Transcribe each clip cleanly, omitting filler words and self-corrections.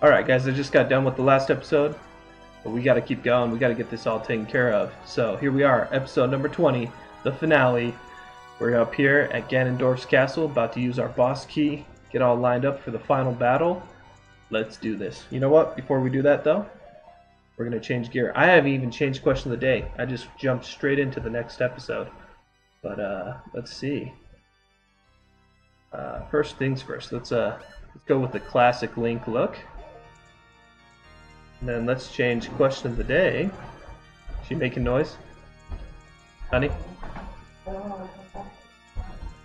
Alright guys, I just got done with the last episode, but we gotta keep going, we gotta get this all taken care of. So here we are, episode number 20, the finale. We're up here at Gannondorf's castle, about to use our boss key, get all lined up for the final battle. Let's do this. You know what, before we do that though, we're gonna change gear. I haven't even changed question of the day, I just jumped straight into the next episode. But let's see. First things first, let's go with the classic Link look. And then let's change question of the day. Is she making noise? Honey?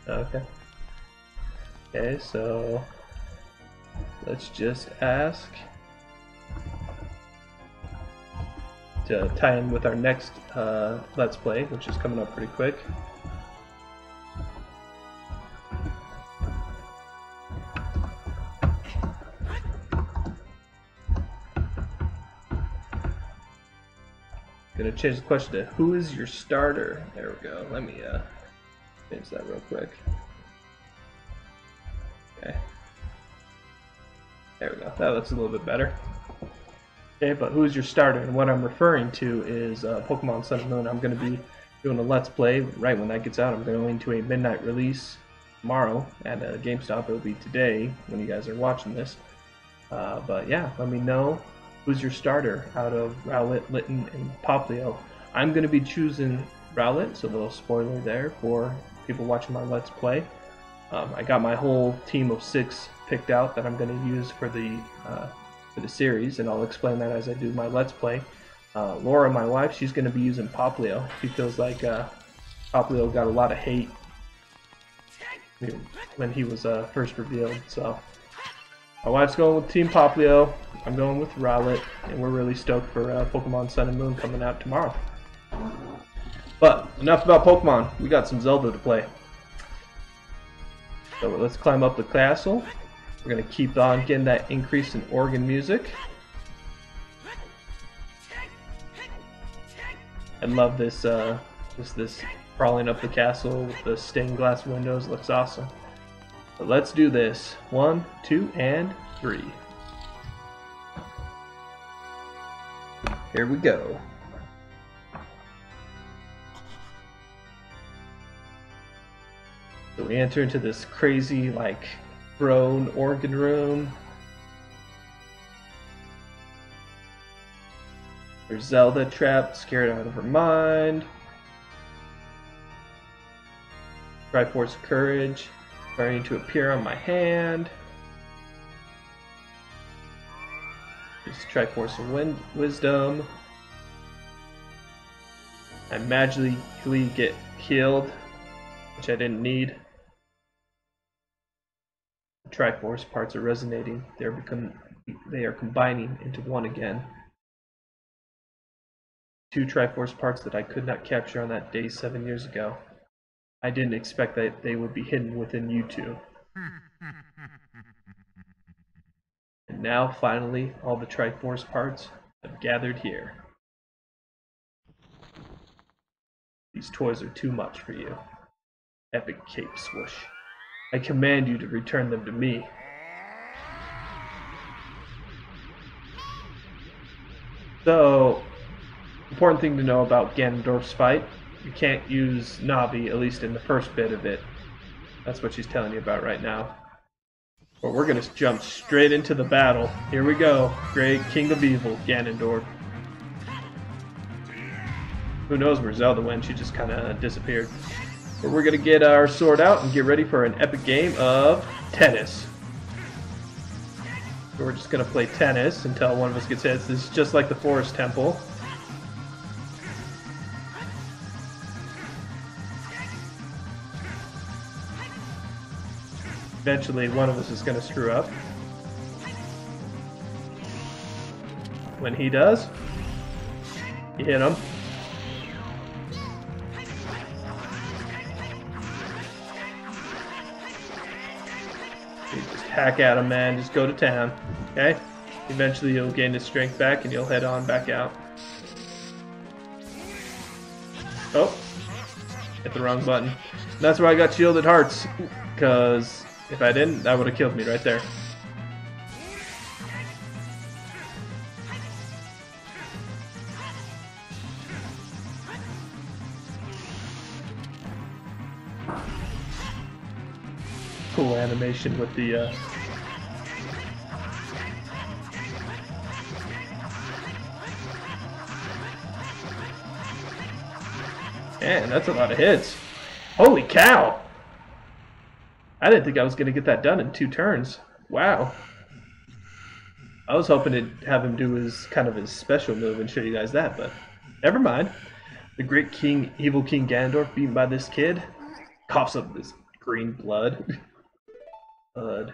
Okay. Okay, so let's just ask to tie in with our next Let's Play, which is coming up pretty quick. Gonna change the question to who is your starter? There we go. Let me change that real quick. Okay. There we go. That looks a little bit better. Okay, but who is your starter? And what I'm referring to is Pokemon Sun and Moon. I'm gonna be doing a Let's Play right when that gets out. I'm going to a midnight release tomorrow at GameStop. It'll be today when you guys are watching this. But yeah, let me know. Who's your starter out of Rowlet, Litten, and Popplio? I'm going to be choosing Rowlet, so a little spoiler there for people watching my Let's Play. I got my whole team of 6 picked out that I'm going to use for the series, and I'll explain that as I do my Let's Play. Laura, my wife, she's going to be using Popplio. She feels like Popplio got a lot of hate when he was first revealed, so... My wife's going with Team Popplio, I'm going with Rowlet, and we're really stoked for Pokemon Sun and Moon coming out tomorrow. But, enough about Pokemon, we got some Zelda to play. So let's climb up the castle. We're going to keep on getting that increase in organ music. I love this, this crawling up the castle with the stained glass windows, looks awesome. But let's do this. 1, 2, and 3. Here we go. So we enter into this crazy, like, throne organ room. There's Zelda trapped, scared out of her mind. Triforce Courage. Starting to appear on my hand. Just Triforce of Wisdom. I magically get healed, which I didn't need. The Triforce parts are resonating. They are combining into one again. 2 Triforce parts that I could not capture on that day 7 years ago. I didn't expect that they would be hidden within you two. And now, finally, all the Triforce parts have gathered here. These toys are too much for you. Epic Cape Swoosh. I command you to return them to me. So, important thing to know about Gannondorf's fight. You can't use Navi, at least in the first bit of it. That's what she's telling you about right now. But we're going to jump straight into the battle. Here we go. Great King of Evil, Gannondorf. Who knows where Zelda went? She just kind of disappeared. But we're going to get our sword out and get ready for an epic game of tennis. So we're just going to play tennis until one of us gets hit. This is just like the Forest Temple. Eventually, one of us is going to screw up. When he does, you hit him. You just hack at him, man. Just go to town. Okay? Eventually, you'll gain his strength back and you'll head on back out. Oh. Hit the wrong button. That's why I got shielded hearts. Because if I didn't, that would have killed me right there. cool animation with the man, that's a lot of hits. Holy cow! I didn't think I was going to get that done in 2 turns. Wow. I was hoping to have him do his kind of his special move and show you guys that, but never mind. The great king, evil King Gannondorf, beaten by this kid, coughs up this green blood. Blood.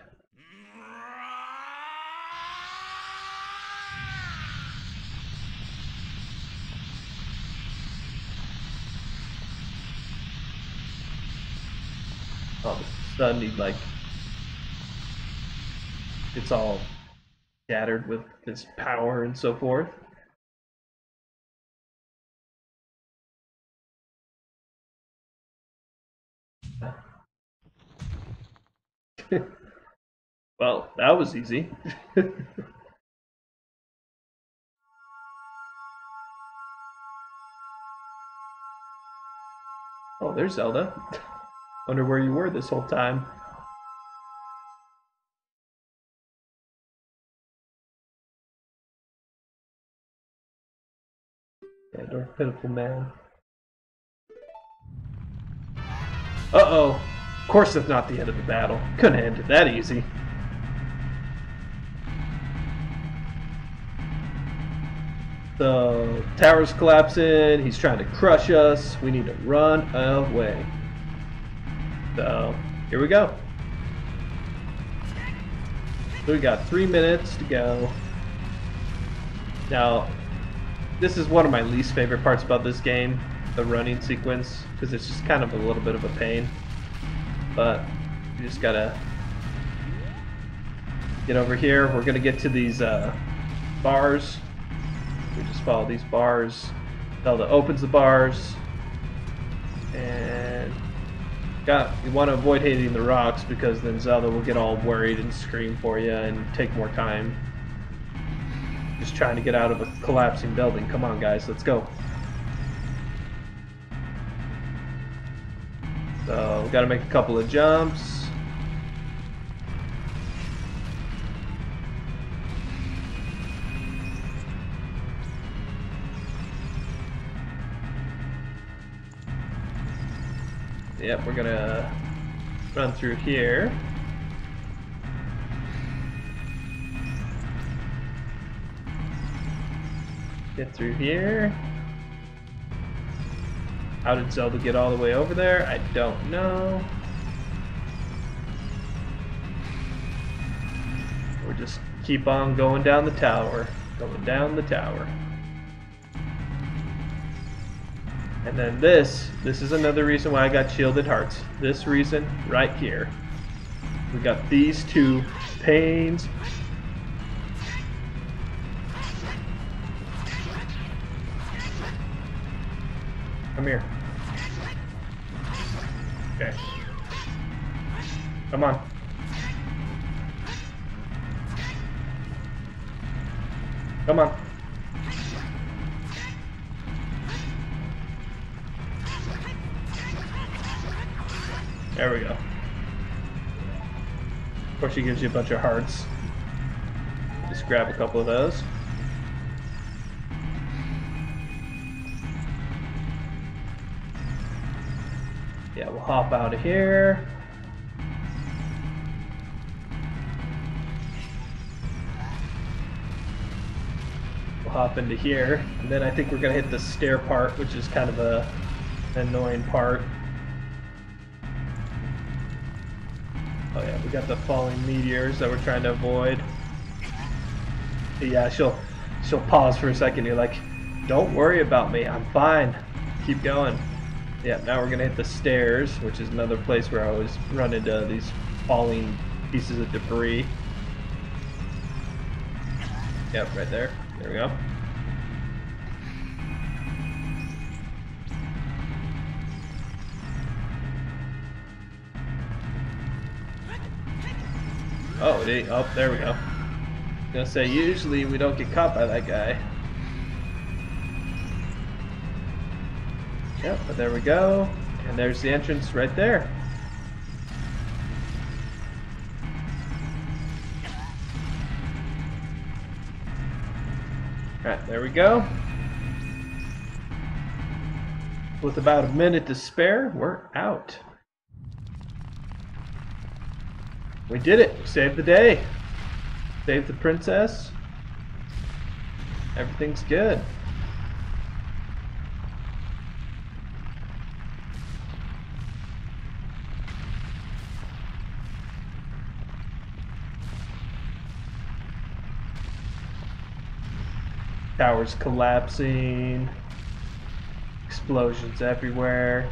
All of a sudden, he like it's all scattered with his power and so forth. Well, that was easy. Oh, there's Zelda. Wonder where you were this whole time. Gannondorf, pitiful man. Uh-oh. Of course that's not the end of the battle. Couldn't end it that easy. The tower's collapsing. He's trying to crush us. We need to run away. So, here we go. So we got 3 minutes to go. Now, this is one of my least favorite parts about this game, the running sequence, because it's just kind of a little bit of a pain. But you just gotta get over here. We're gonna get to these bars. We just follow these bars. Zelda opens the bars, and you want to avoid hitting the rocks because then Zelda will get all worried and scream for you and take more time. Just trying to get out of a collapsing building. Come on, guys, let's go. So we got to make a couple of jumps. Yep, we're gonna run through here. Get through here. How did Zelda get all the way over there? I don't know. We'll just keep on going down the tower. Going down the tower. And then this is another reason why I got shielded hearts. This reason right here. We got these 2 pains. Come here. Okay. Come on. Come on. There we go. Of course, she gives you a bunch of hearts. Just grab a couple of those. Yeah, we'll hop out of here. We'll hop into here. And then I think we're going to hit the stair part, which is kind of an annoying part. Oh yeah, we got the falling meteors that we're trying to avoid. Yeah, she'll pause for a second. You're like, don't worry about me, I'm fine. Keep going. Yeah, now we're gonna hit the stairs, which is another place where I always run into these falling pieces of debris. Yep, right there. There we go. Oh, there we go. I was gonna say, usually we don't get caught by that guy. Yep, but there we go. And there's the entrance right there. Alright, there we go. With about a minute to spare, we're out. We did it. We saved the day. Saved the princess. Everything's good. Towers collapsing. Explosions everywhere.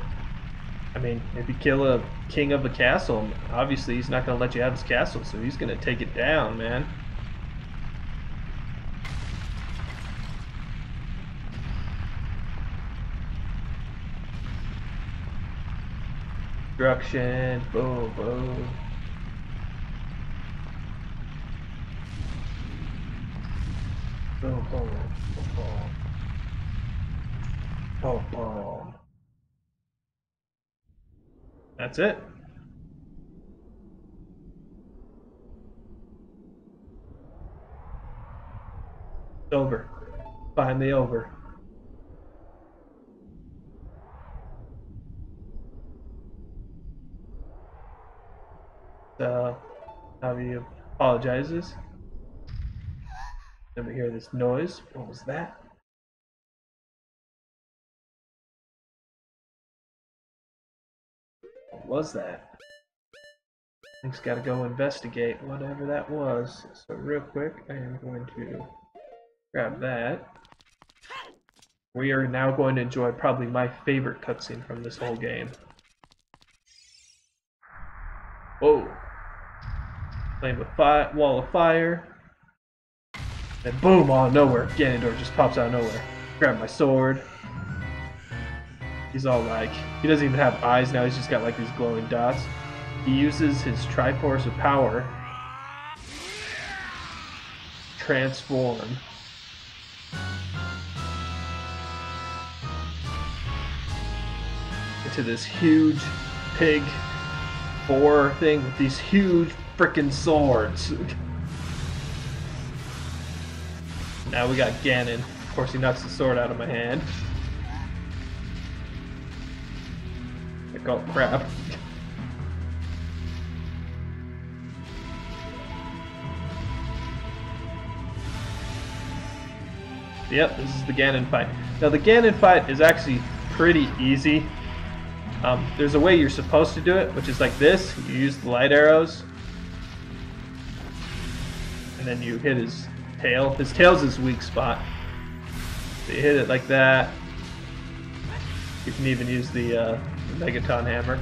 I mean, if you kill a king of a castle, obviously he's not going to let you have his castle, so he's going to take it down, man. Destruction. Boom, boom. Boom, boom, boom, boom. Boom, boom. That's it. It's over. Finally over. So, Navi apologizes. Then we hear this noise. What was that? What was that? I think's got to go investigate whatever that was. So real quick, I am going to grab that. We are now going to enjoy probably my favorite cutscene from this whole game. Whoa! Flame of fire, wall of fire. And boom, out of nowhere, Gannondorf just pops out of nowhere. Grab my sword. He's all like, he doesn't even have eyes now, he's just got like these glowing dots. He uses his Triforce of Power to transform into this huge pig boar thing with these huge frickin' swords. Now we got Ganon. Of course, he knocks the sword out of my hand. Like, oh crap. Yep, this is the Ganon fight. Now the Ganon fight is actually pretty easy. There's a way you're supposed to do it, which is like this. You use the light arrows, and then you hit his tail. His tail's his weak spot. So you hit it like that. You can even use the Megaton hammer.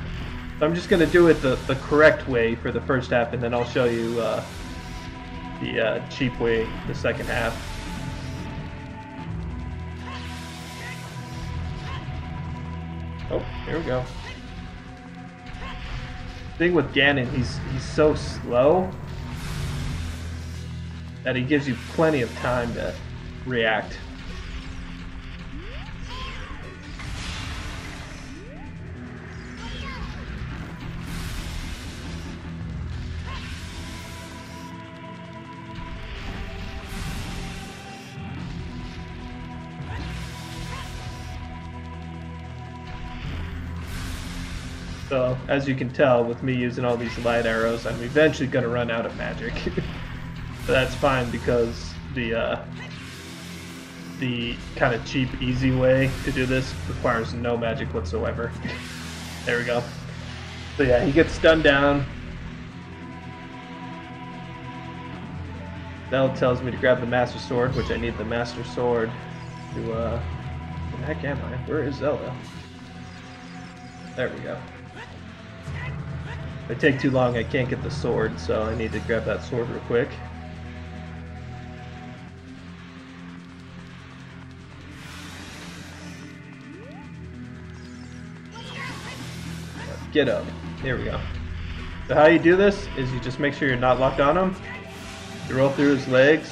So I'm just going to do it the correct way for the first half, and then I'll show you the cheap way the second half. Oh, here we go. Thing with Ganon, he's so slow that he gives you plenty of time to react. So, as you can tell, with me using all these light arrows, I'm eventually going to run out of magic. But that's fine because the kind of cheap, easy way to do this requires no magic whatsoever. There we go. So yeah, he gets stunned down. Zelda tells me to grab the Master Sword, which I need the Master Sword to, where the heck am I? Where is Zelda? There we go. If I take too long, I can't get the sword, so I need to grab that sword real quick. Get up. Here we go. So how you do this is you just make sure you're not locked on him. You roll through his legs.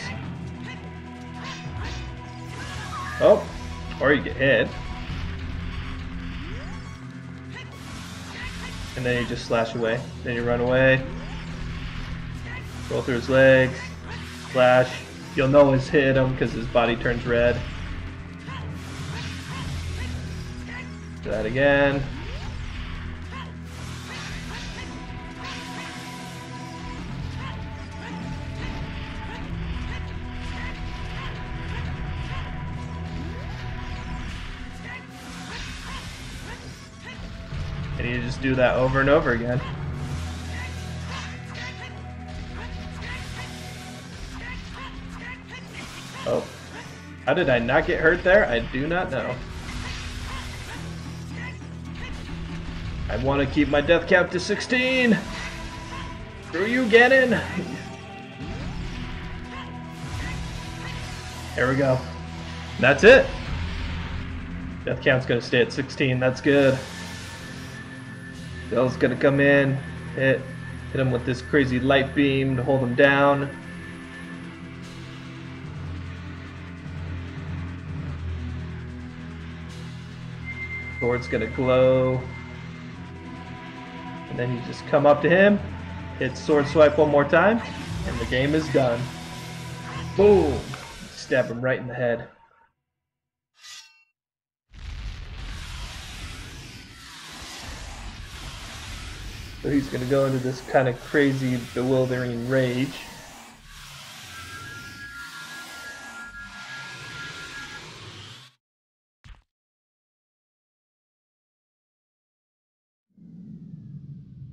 Oh, or you get hit. And then you just slash away. Then you run away. Roll through his legs. Slash. You'll know it's hit him because his body turns red. Do that again. And you just do that over and over again. Oh, how did I not get hurt there? I do not know. I want to keep my death count to 16. Screw you, Ganon. There we go. That's it. Death count's gonna stay at 16. That's good. Bill's gonna come in, hit him with this crazy light beam to hold him down. Sword's gonna glow. And then you just come up to him, hit sword swipe one more time, and the game is done. Boom! Stab him right in the head. So he's going to go into this kind of crazy, bewildering rage.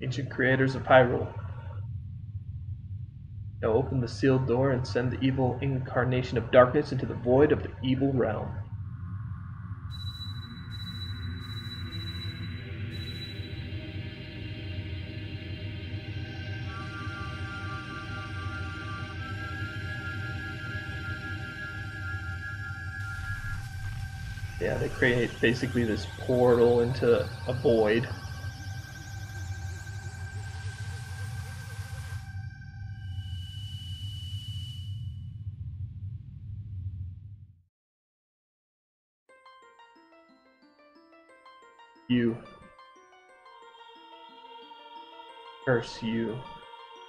Ancient creators of Hyrule. Now open the sealed door and send the evil incarnation of darkness into the void of the evil realm. Yeah, they create basically this portal into a void. You. Curse you,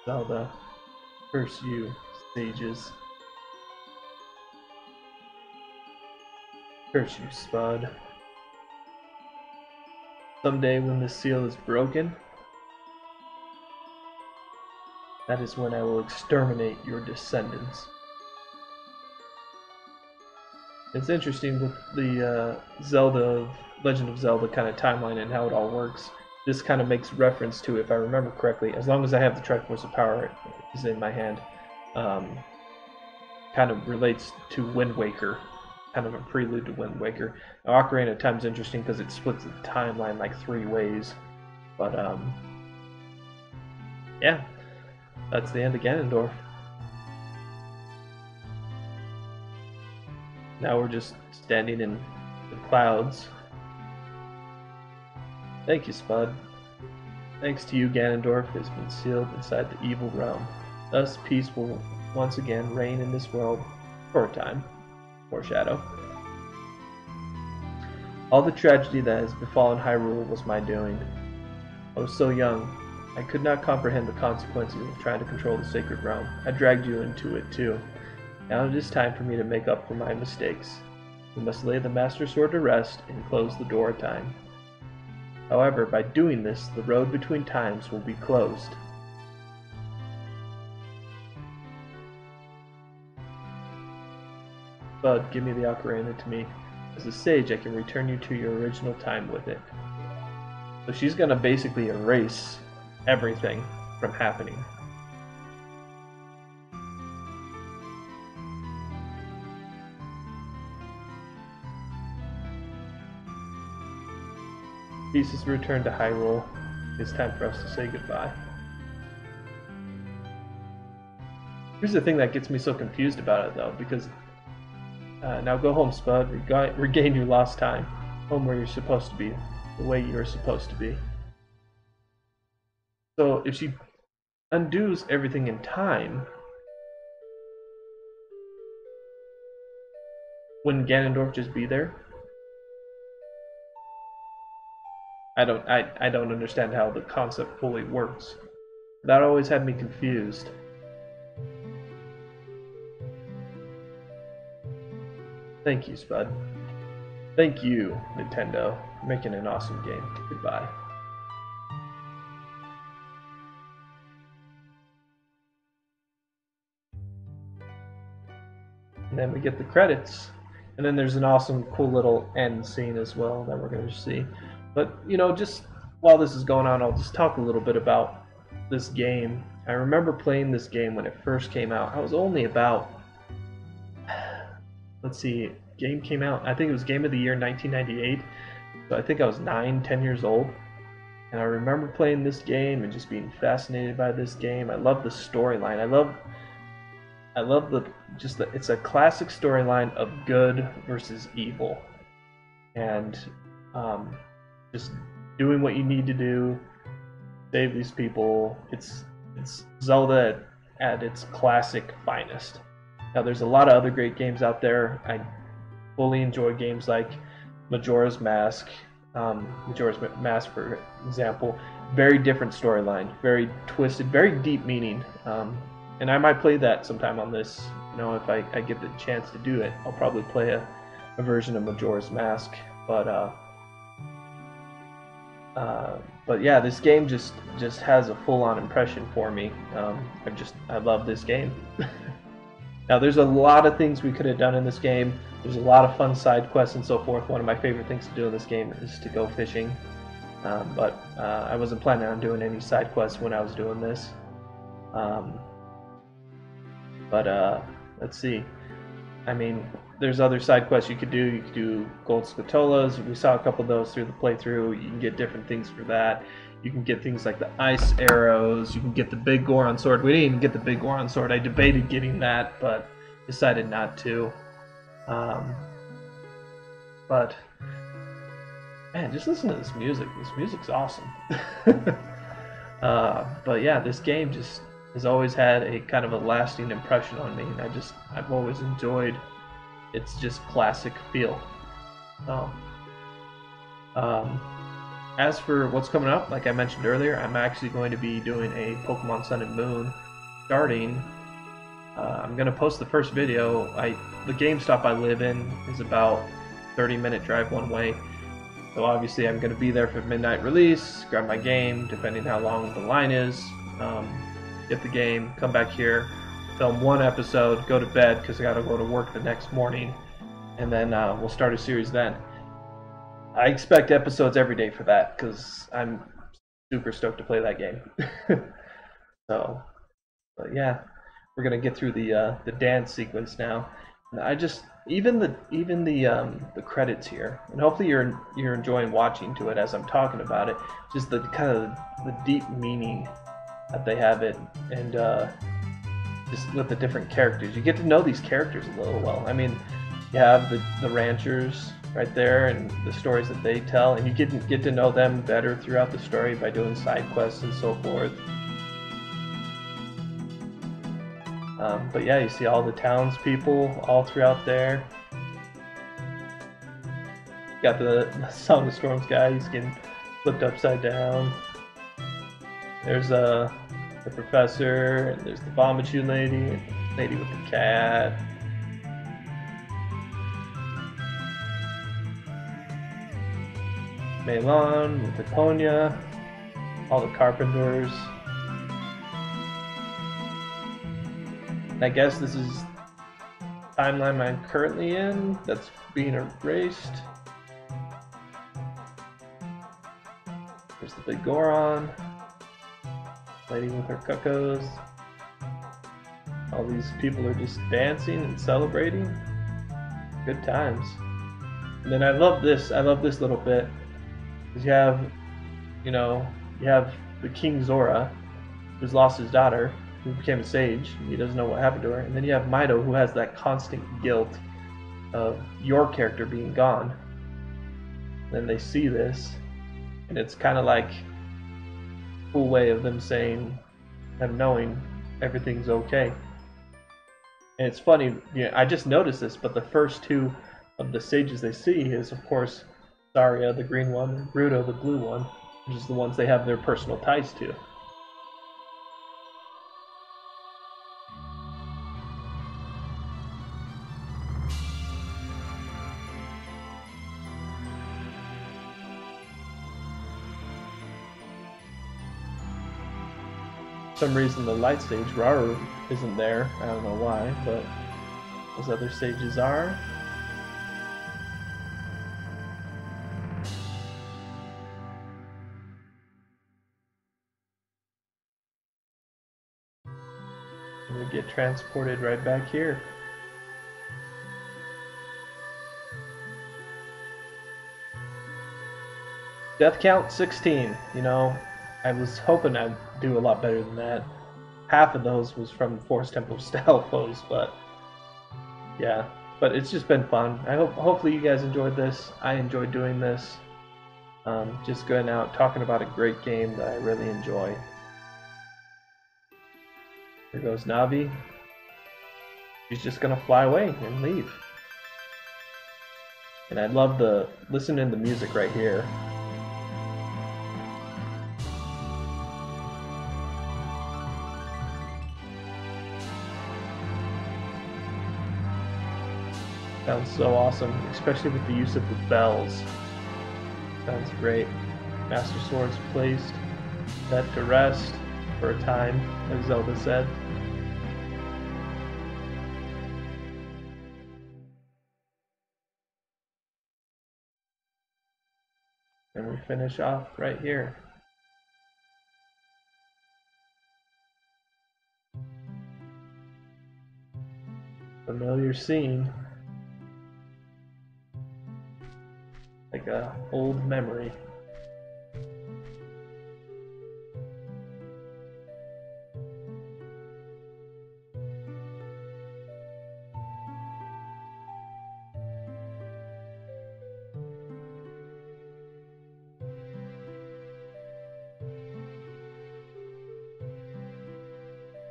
Zelda. Curse you, sages. Curse you, Spud. Someday when this seal is broken, that is when I will exterminate your descendants. It's interesting with the Zelda, Legend of Zelda kind of timeline and how it all works. This kind of makes reference to, if I remember correctly, as long as I have the Triforce of Power is in my hand, kind of relates to Wind Waker. Kind of a prelude to Wind Waker. Now, Ocarina of Time is interesting because it splits the timeline like 3 ways. But, yeah. That's the end of Gannondorf. Now we're just standing in the clouds. Thank you, Spud. Thanks to you, Gannondorf has been sealed inside the evil realm. Thus, peace will once again reign in this world for a time. Foreshadow. All the tragedy that has befallen Hyrule was my doing. I was so young, I could not comprehend the consequences of trying to control the sacred realm. I dragged you into it too. Now it is time for me to make up for my mistakes. We must lay the Master Sword to rest and close the door of time. However, by doing this, the road between times will be closed. Spud, give me the ocarina to me. As a sage, I can return you to your original time with it. So she's gonna basically erase everything from happening. Peace is returned to Hyrule. It's time for us to say goodbye. Here's the thing that gets me so confused about it, though, because now go home, Spud. Regain your lost time. Home where you're supposed to be. The way you're supposed to be. So if she undoes everything in time, wouldn't Gannondorf just be there? I don't understand how the concept fully works. That always had me confused. Thank you, Spud. Thank you, Nintendo, for making an awesome game. Goodbye. And then we get the credits. And then there's an awesome, cool little end scene as well that we're going to see. But, you know, just while this is going on, I'll just talk a little bit about this game. I remember playing this game when it first came out. I was only about, let's see, game came out, I think it was Game of the Year 1998. So I think I was 9, 10 years old. And I remember playing this game and just being fascinated by this game. I love the storyline. I love it's a classic storyline of good versus evil, and just doing what you need to do, save these people. It's Zelda at its classic finest. Now there's a lot of other great games out there. I fully enjoy games like Majora's Mask. Majora's Mask, for example, very different storyline, very twisted, very deep meaning. And I might play that sometime on this. You know, if I get the chance to do it, I'll probably play a version of Majora's Mask. But yeah, this game just has a full-on impression for me. I love this game. Now, there's a lot of things we could have done in this game. There's a lot of fun side quests and so forth. One of my favorite things to do in this game is to go fishing. But I wasn't planning on doing any side quests when I was doing this. Let's see. I mean, there's other side quests you could do. You could do gold scatolas. We saw a couple of those through the playthrough. You can get different things for that. You can get things like the ice arrows. You can get the big Goron sword. We didn't even get the big Goron sword. I debated getting that, but decided not to. But man, just listen to this music. This music's awesome. But yeah, this game just has always had a kind of a lasting impression on me, and I've always enjoyed its just classic feel. So, as for what's coming up, like I mentioned earlier, I'm actually going to be doing a Pokemon Sun and Moon starting. I'm going to post the first video. The GameStop I live in is about 30-minute drive one way. So obviously I'm going to be there for midnight release, grab my game, depending how long the line is. Get the game, come back here, film one episode, go to bed because I got to go to work the next morning, and then we'll start a series then. I expect episodes every day for that because I'm super stoked to play that game. So, but yeah, we're gonna get through the dance sequence now. And even the credits here, and hopefully you're enjoying watching to it as I'm talking about it. Just the kind of the deep meaning that they have it, and just with the different characters, you get to know these characters a little well. I mean, you have the ranchers right there and the stories that they tell, and you get to know them better throughout the story by doing side quests and so forth. But yeah, you see all the townspeople all throughout there. Got the Song of Storms guy, he's getting flipped upside down. There's the professor, and there's the Bombachoo lady, and the lady with the cat. Melon with the Konya, all the carpenters. I guess this is the timeline I'm currently in that's being erased. There's the big Goron, lady with her cuckoos. All these people are just dancing and celebrating. Good times. And then I love this little bit. Because you have the King Zora, who's lost his daughter, who became a sage. He doesn't know what happened to her. And then you have Mido, who has that constant guilt of your character being gone. Then they see this, and it's kind of like a cool way of them knowing everything's okay. And it's funny, I just noticed this, but the first two of the sages they see is, of course, Zarya, the green one, and Ruto, the blue one, which is the ones they have their personal ties to. some reason the light stage, Raru, isn't there. I don't know why, but those other stages are. And we get transported right back here. Death count 16. You know, I was hoping I'd do a lot better than that. Half of those was from Forest Temple style foes, but yeah. But it's just been fun. Hopefully you guys enjoyed this. I enjoyed doing this. Just going out talking about a great game that I really enjoy. There goes Navi. She's just gonna fly away and leave. And I love listening to the music right here. Sounds so awesome, especially with the use of the bells. Sounds great. Master Sword's placed, set to rest for a time, as Zelda said. And we finish off right here. Familiar scene. Like a old memory.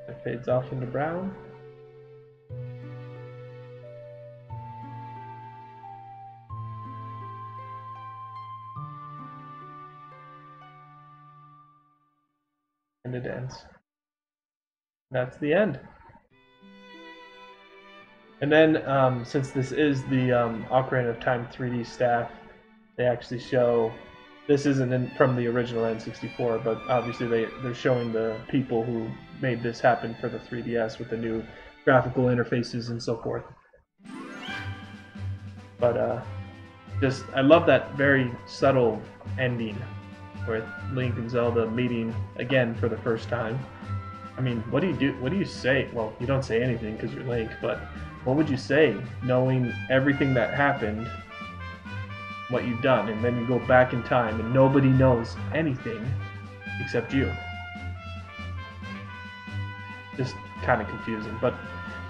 It fades off into brown. And it ends. That's the end. And then, since this is the Ocarina of Time 3D staff, they actually show, this isn't from the original N64, but obviously they're showing the people who made this happen for the 3DS with the new graphical interfaces and so forth. But I love that very subtle ending with Link and Zelda meeting again for the first time. I mean, what do you do? What do you say? Well, you don't say anything because you're Link, but what would you say knowing everything that happened, what you've done, and then you go back in time and nobody knows anything except you? Just kind of confusing, but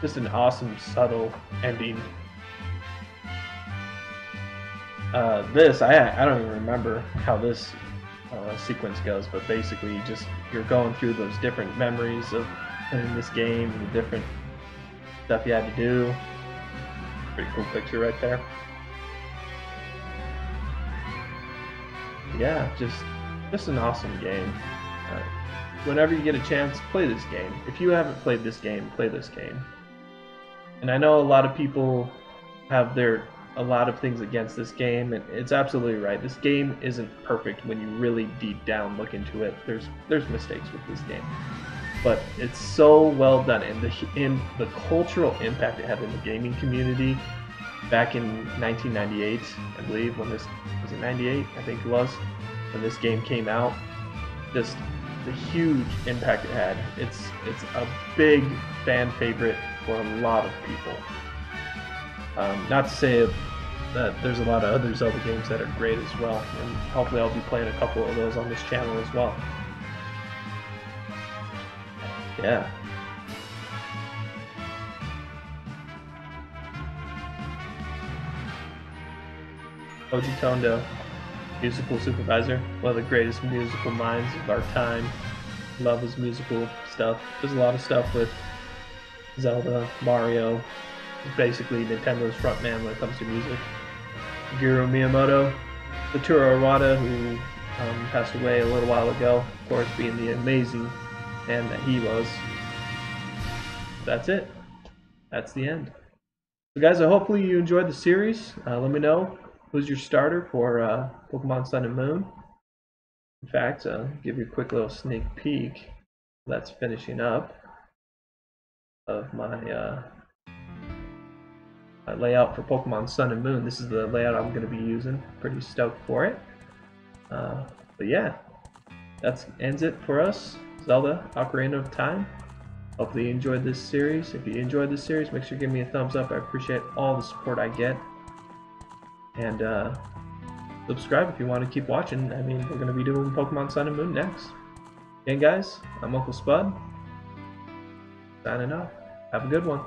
just an awesome, subtle ending. I don't even remember how this sequence goes, but basically you're going through those different memories of playing this game and the different stuff you had to do. Pretty cool picture right there. Yeah, just an awesome game. Whenever you get a chance, play this game. If you haven't played this game, play this game. And I know a lot of people have a lot of things against this game, and it's absolutely right. This game isn't perfect when you really deep down look into it. There's mistakes with this game, but it's so well done, and the cultural impact it had in the gaming community back in 1998, I believe, when this was it 98, I think it was, when this game came out. Just the huge impact it had. It's a big fan favorite for a lot of people. Not to say that there's a lot of other Zelda games that are great as well, and hopefully I'll be playing a couple of those on this channel as well. Yeah. Koji Kondo, musical supervisor, one of the greatest musical minds of our time. Love his musical stuff. There's a lot of stuff with Zelda, Mario. He's basically Nintendo's frontman when it comes to music. Shigeru Miyamoto, Satoru Iwata, who passed away a little while ago, of course, being the amazing man that he was. That's it. That's the end. So guys, hopefully you enjoyed the series. Let me know who's your starter for Pokemon Sun and Moon. In fact, give you a quick little sneak peek. That's finishing up of my layout for Pokemon Sun and Moon. This is the layout I'm going to be using. Pretty stoked for it. But yeah, that ends it for us. Zelda Ocarina of Time. Hopefully you enjoyed this series. If you enjoyed this series, make sure to give me a thumbs up. I appreciate all the support I get. And subscribe if you want to keep watching. I mean, we're going to be doing Pokemon Sun and Moon next. Okay, guys, I'm Uncle Spud. Signing off. Have a good one.